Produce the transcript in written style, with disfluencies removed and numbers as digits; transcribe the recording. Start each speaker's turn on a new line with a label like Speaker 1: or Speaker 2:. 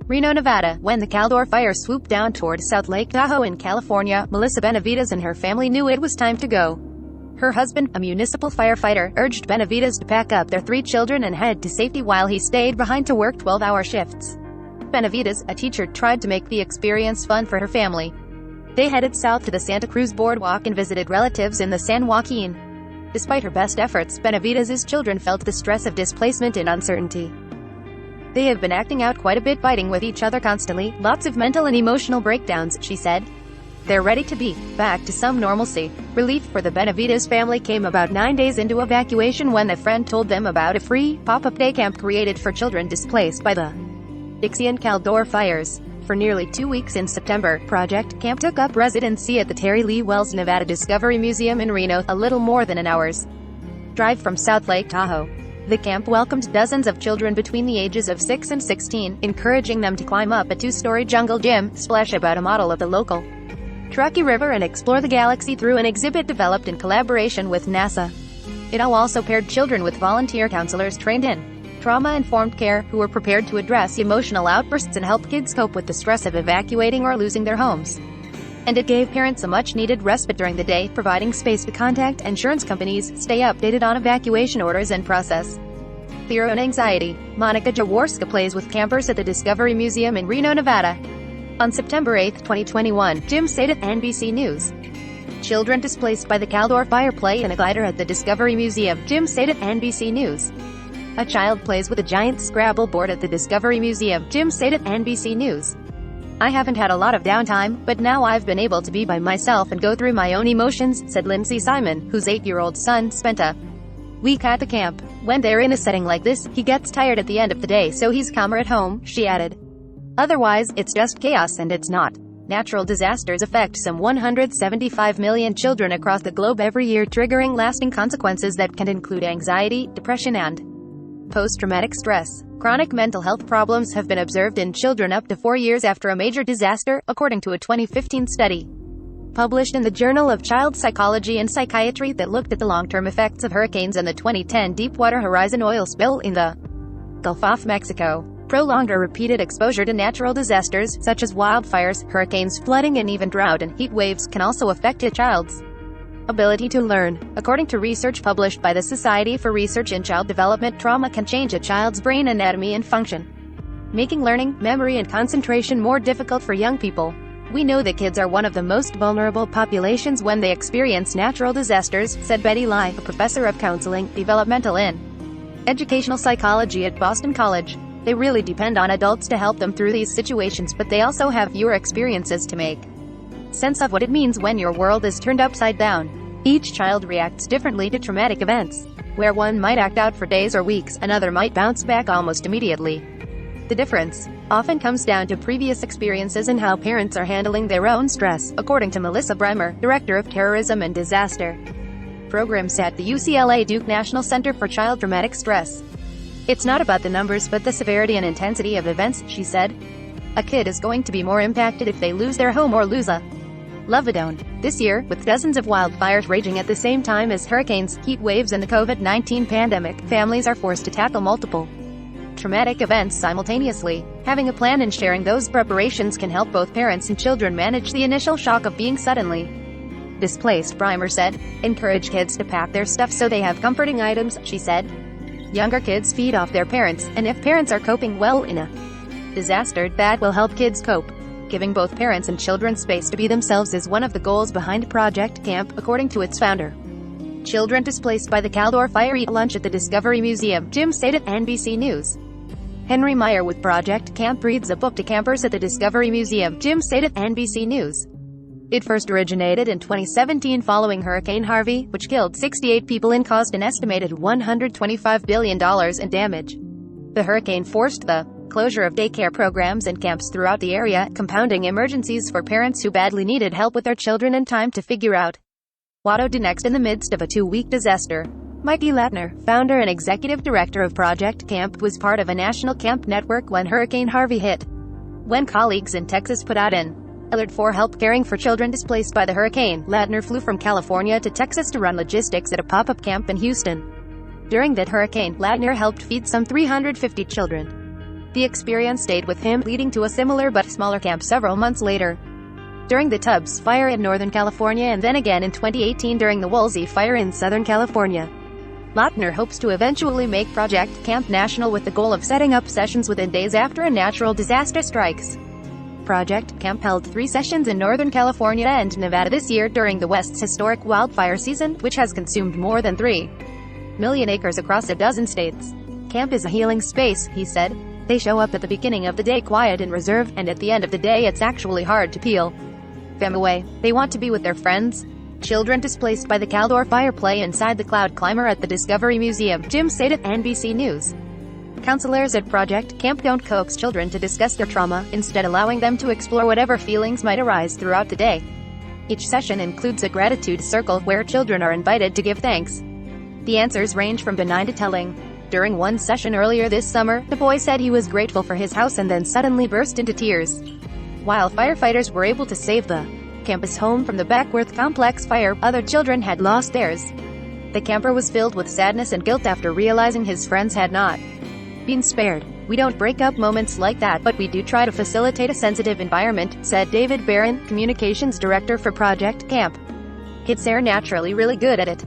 Speaker 1: Reno, Nevada. When the Caldor fire swooped down toward South Lake Tahoe in California, Melissa Benavides and her family knew it was time to go. Her husband, a municipal firefighter, urged Benavides to pack up their 3 children and head to safety while he stayed behind to work 12-hour shifts. Benavides, a teacher, tried to make the experience fun for her family. They headed south to the Santa Cruz boardwalk and visited relatives in the San Joaquin. Despite her best efforts, Benavides' children felt the stress of displacement and uncertainty. They have been acting out quite a bit, fighting with each other constantly, lots of mental and emotional breakdowns, she said. They're ready to be back to some normalcy. Relief for the Benavides family came about 9 days into evacuation when a friend told them about a free, pop-up day camp created for children displaced by the Dixie and Caldor fires. For nearly 2 weeks in September, Project Camp took up residency at the Terry Lee Wells Nevada Discovery Museum in Reno, a little more than an hour's drive from South Lake Tahoe. The camp welcomed dozens of children between the ages of 6 and 16, encouraging them to climb up a 2-story jungle gym, splash about a model of the local Truckee River and explore the galaxy through an exhibit developed in collaboration with NASA. It also paired children with volunteer counselors trained in trauma-informed care, who were prepared to address emotional outbursts and help kids cope with the stress of evacuating or losing their homes. And it gave parents a much-needed respite during the day, providing space to contact insurance companies, stay updated on evacuation orders and process fear and anxiety. Monica Jaworska plays with campers at the Discovery Museum in Reno, Nevada. On September 8, 2021, Jim stated NBC News. Children displaced by the Caldor fire play in a glider at the Discovery Museum, Jim stated NBC News. A child plays with a giant Scrabble board at the Discovery Museum, Jim stated NBC News. I haven't had a lot of downtime, but now I've been able to be by myself and go through my own emotions, said Lindsay Simon, whose 8-year-old son spent a week at the camp. When they're in a setting like this, he gets tired at the end of the day, so he's calmer at home, she added. Otherwise, it's just chaos, and it's not. Natural disasters affect some 175 million children across the globe every year, triggering lasting consequences that can include anxiety, depression, and post-traumatic stress. Chronic mental health problems have been observed in children up to 4 years after a major disaster, according to a 2015 study published in the Journal of Child Psychology and Psychiatry that looked at the long-term effects of hurricanes and the 2010 Deepwater Horizon oil spill in the Gulf of Mexico. Prolonged or repeated exposure to natural disasters, such as wildfires, hurricanes, flooding, and even drought and heat waves, can also affect a child's ability to learn. According to research published by the Society for Research in Child Development, trauma can change a child's brain anatomy and function, making learning, memory, and concentration more difficult for young people. We know that kids are one of the most vulnerable populations when they experience natural disasters, said Betty Lai, a professor of counseling, developmental and educational psychology at Boston College. They really depend on adults to help them through these situations, but they also have fewer experiences to make sense of what it means when your world is turned upside down. Each child reacts differently to traumatic events. Where one might act out for days or weeks, another might bounce back almost immediately. The difference often comes down to previous experiences and how parents are handling their own stress, according to Melissa Breimer, Director of Terrorism and Disaster Programs at the UCLA Duke National Center for Child Traumatic Stress. It's not about the numbers but the severity and intensity of events, she said. A kid is going to be more impacted if they lose their home or lose a loved one. This year, with dozens of wildfires raging at the same time as hurricanes, heat waves, and the COVID-19 pandemic, families are forced to tackle multiple traumatic events simultaneously. Having a plan and sharing those preparations can help both parents and children manage the initial shock of being suddenly displaced, Breimer said. Encourage kids to pack their stuff so they have comforting items, she said. Younger kids feed off their parents, and if parents are coping well in a disaster, that will help kids cope. Giving both parents and children space to be themselves is one of the goals behind Project Camp, according to its founder. Children displaced by the Caldor fire eat lunch at the Discovery Museum, Jim stated NBC News. Henry Meyer with Project Camp reads a book to campers at the Discovery Museum, Jim stated NBC News. It first originated in 2017 following Hurricane Harvey, which killed 68 people and caused an estimated $125 billion in damage. The hurricane forced the closure of daycare programs and camps throughout the area, compounding emergencies for parents who badly needed help with their children and time to figure out what to do next in the midst of a 2-week disaster. Mike E. Latner, founder and executive director of Project Camp, was part of a national camp network when Hurricane Harvey hit. When colleagues in Texas put out an alert for help caring for children displaced by the hurricane, Latner flew from California to Texas to run logistics at a pop-up camp in Houston. During that hurricane, Latner helped feed some 350 children. The experience stayed with him, leading to a similar but smaller camp several months later. During the Tubbs fire in Northern California and then again in 2018 during the Woolsey fire in Southern California. Lautner hopes to eventually make Project Camp national with the goal of setting up sessions within days after a natural disaster strikes. Project Camp held 3 sessions in Northern California and Nevada this year during the West's historic wildfire season, which has consumed more than 3 million acres across a dozen states. Camp is a healing space, he said. They show up at the beginning of the day quiet and reserved, and at the end of the day it's actually hard to peel them away. They want to be with their friends. Children displaced by the Caldor fire play inside the Cloud Climber at the Discovery Museum, Jim said at NBC News. Counselors at Project Camp don't coax children to discuss their trauma, instead allowing them to explore whatever feelings might arise throughout the day. Each session includes a gratitude circle where children are invited to give thanks. The answers range from benign to telling. During one session earlier this summer, the boy said he was grateful for his house and then suddenly burst into tears. While firefighters were able to save the campus home from the Beckworth Complex fire, other children had lost theirs. The camper was filled with sadness and guilt after realizing his friends had not been spared. We don't break up moments like that, but we do try to facilitate a sensitive environment, said David Barron, communications director for Project Camp. Kids are naturally really good at it.